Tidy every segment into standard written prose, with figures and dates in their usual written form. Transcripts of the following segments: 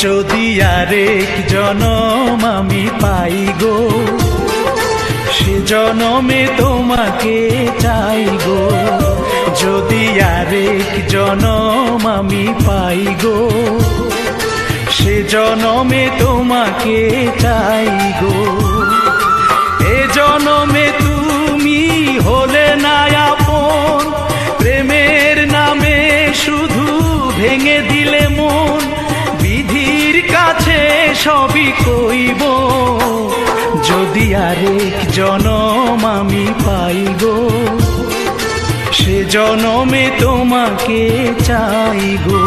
যদি আরেক জনম আমি পাই গো, সে জনমে তোমাকে চাই গো। যদি আরেক জনম আমি পাই গো, সে জনমে তোমাকে চাই গো। এ জনমে তুমি হলে না আপন, প্রেমের নামে শুধু ভেঙে দিলে মন। বিধির কাছে সবই কইব, যদি আরেক জনম আমি পাই গো, সে জনমে তোমাকে চাই গো।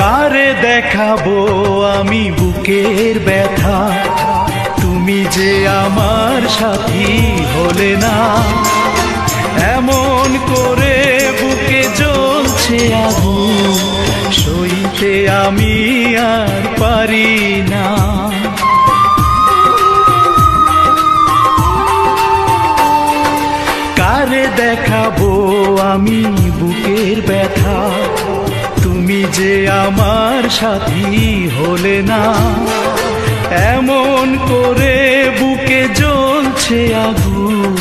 কারে দেখাবো আমি বুকের ব্যথা, তুমি যে আমার সাথী হলে না। এমন করে বুকে জ্বলছে আগুন, সইতে আমি আর পারি না। কারে দেখাবো আমি বুকের ব্যথা, তুমি যে আমার সাথী হলে না। এমন করে বুকে জ্বলছে আগুন,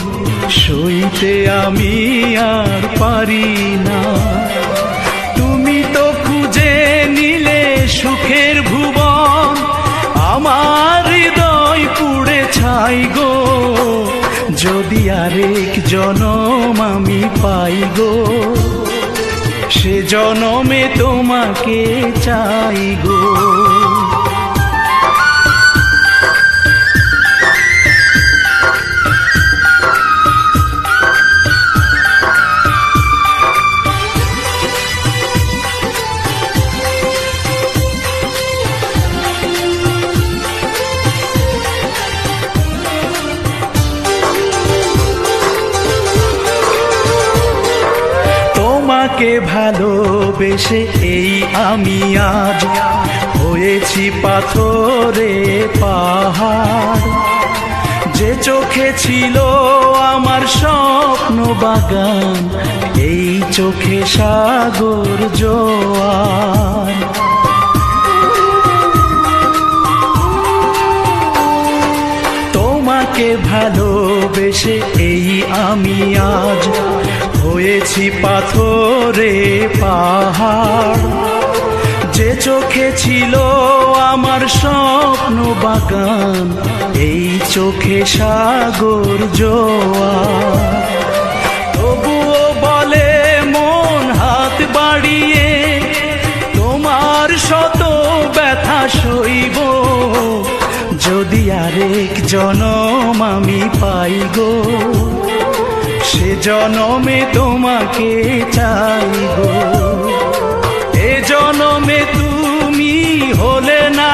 সইতে আমি আর পারি না। তুমি তো খুঁজে নিলে সুখের ভুবন, আমার হৃদয় পুড়ে ছাই গো। যদি আরেক জনম আমি পাই গো, সে জনমে তোমাকে চাই গো। তোমাকে ভালোবেসে এই আমি আজ হয়েছি পাথরে পাহাড়। যে চোখে ছিল আমার স্বপ্ন বাগান, এই চোখে সাগর জোয়ার। তোমাকে ভালোবেসে এই আমি আজ হয়েছি পাথরে পাহাড়। যে চোখে ছিল আমার স্বপ্ন বাগান, এই চোখে সাগর জোয়ার। তবুও বলে মন হাত বাড়িয়ে, তোমার শত ব্যথা সইব। যদি আরেক জনম আমি পাই গো, সে জনমে তোমাকে চাই গো। এ জনমে তুমি হলে না